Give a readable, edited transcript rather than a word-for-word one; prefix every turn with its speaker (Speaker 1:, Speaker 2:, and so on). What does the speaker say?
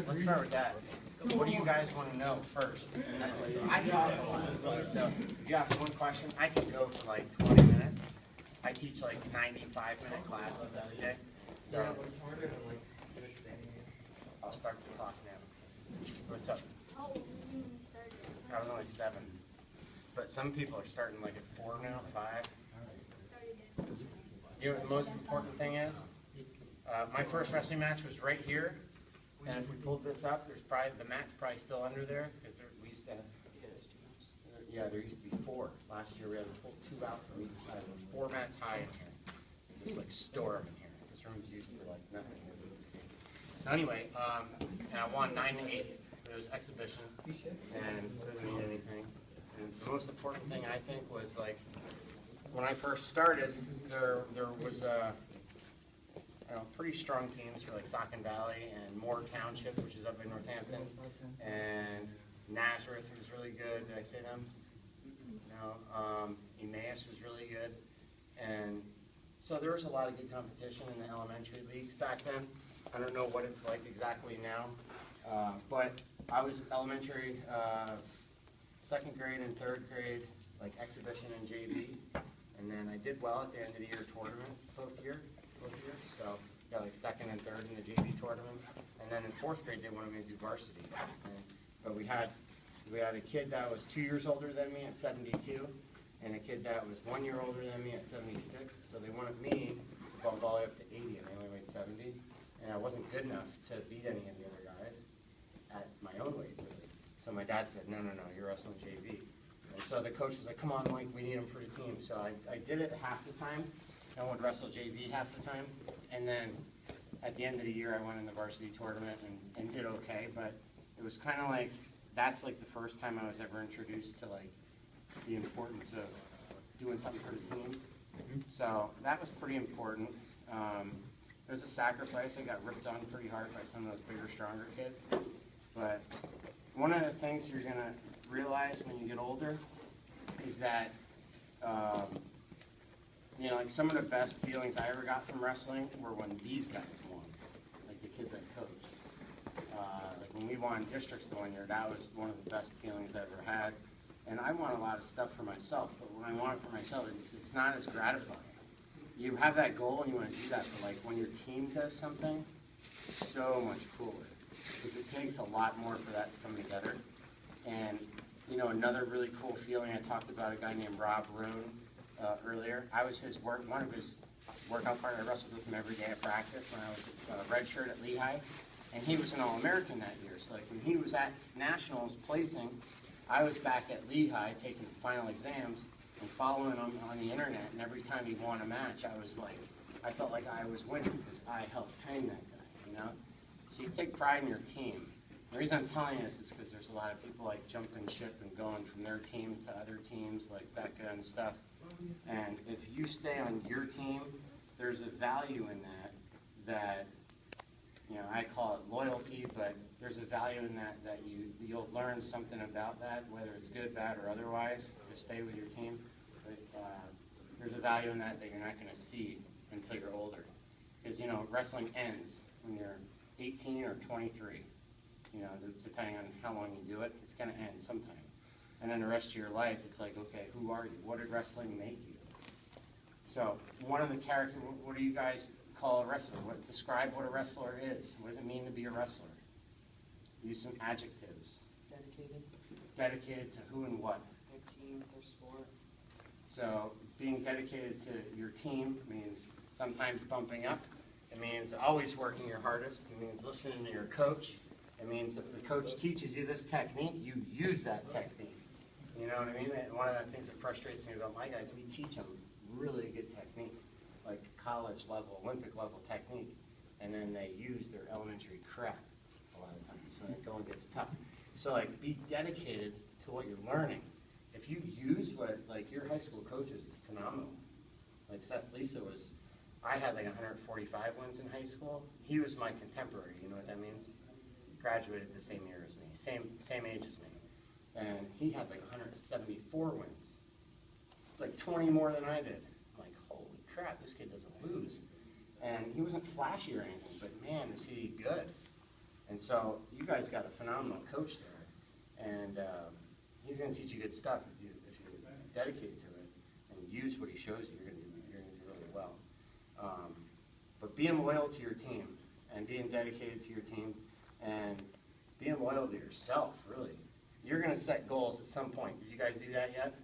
Speaker 1: let's start with that. What do you guys want to know first? I talk a lot, so if you ask one question, I can go for like 20 minutes. I teach like 95-minute classes every day. So I'll start the clock now. What's up?
Speaker 2: How old were you when you started?
Speaker 1: I was only 7. But some people are starting like at 4 now, 5. You know what the most important thing is? My first wrestling match was right here, and if we pulled this up, there's probably the mat's probably still under there because we used to have. Yeah, there used to be 4. Last year we had to pull 2 out from each side. There were 4 mats high in here. Just like store them in here. This room's used for like nothing, as you can see. So anyway, and I won 9-8. It was exhibition, and it didn't mean anything. And the most important thing I think was like when I first started, there was pretty strong teams for like Saucon Valley and Moore Township, which is up in Northampton, and Nazareth was really good. Did I say them? No. Emmaus was really good, and so there was a lot of good competition in the elementary leagues back then. I don't know what it's like exactly now, but I was elementary, 2nd grade and 3rd grade, like exhibition and JV, and then I did well at the end of the year tournament both years. So got like 2nd and 3rd in the JV tournament, and then in 4th grade they wanted me to do varsity. But we had a kid that was 2 years older than me at 72, and a kid that was 1 year older than me at 76. So they wanted me to go all the way up to 80, and they only weighed 70, and I wasn't good enough to beat any of the other guys at my own weight. So my dad said, no, you're wrestling JV. And so the coach was like, come on, Mike, we need him for the team. So I did it half the time. I would wrestle JV half the time, and then at the end of the year I went in the varsity tournament and did okay, but it was kind of like, that's like the first time I was ever introduced to like the importance of doing something for the teams. So that was pretty important. It was a sacrifice. I got ripped on pretty hard by some of those bigger, stronger kids. But one of the things you're going to realize when you get older is that like some of the best feelings I ever got from wrestling were when these guys won, like the kids I coached. Like when we won districts the 1 year, that was one of the best feelings I ever had. And I want a lot of stuff for myself, but when I want it for myself, it's not as gratifying. You have that goal and you want to do that, but like when your team does something, so much cooler. Because it takes a lot more for that to come together. And another really cool feeling, I talked about a guy named Rob Roon earlier. I was one of his workout partners. I wrestled with him every day at practice when I was redshirt at Lehigh, and he was an All-American that year. So like when he was at Nationals placing, I was back at Lehigh taking final exams and following him on the internet, and every time he won a match, I felt like I was winning because I helped train that guy, So you take pride in your team. The reason I'm telling you this is because there's a lot of people like jumping ship and going from their team to other teams like Becca and stuff. And if you stay on your team, there's a value in that I call it loyalty, but there's a value in that you'll learn something about that, whether it's good, bad, or otherwise, to stay with your team. But there's a value in that you're not going to see until you're older. Because, wrestling ends when you're 18 or 23. Depending on how long you do it, it's going to end sometime. And then the rest of your life, it's like, okay, who are you? What did wrestling make you? So one of the characters, what do you guys call a wrestler? Describe what a wrestler is. What does it mean to be a wrestler? Use some adjectives.
Speaker 3: Dedicated.
Speaker 1: Dedicated to who and what?
Speaker 3: Their team, their sport.
Speaker 1: So being dedicated to your team means sometimes bumping up. It means always working your hardest. It means listening to your coach. It means if the coach teaches you this technique, you use that technique. You know what I mean? And one of the things that frustrates me about my guys, we teach them really good technique, like college level, Olympic level technique, and then they use their elementary crap a lot of times, so it going gets tough. So like, be dedicated to what you're learning. If you use like your high school coach is phenomenal. Like Seth Lisa was, I had like 145 wins in high school. He was my contemporary, you know what that means? Graduated the same year as me, same age as me. And he had like 174 wins, like 20 more than I did. I'm like, holy crap, this kid doesn't lose. And he wasn't flashy or anything, but man, was he good. And so you guys got a phenomenal coach there, and he's going to teach you good stuff if you dedicate to it and use what he shows you. You're going to do really well. But being loyal to your team and being dedicated to your team and being loyal to yourself, really. You're going to set goals at some point. Did you guys do that yet?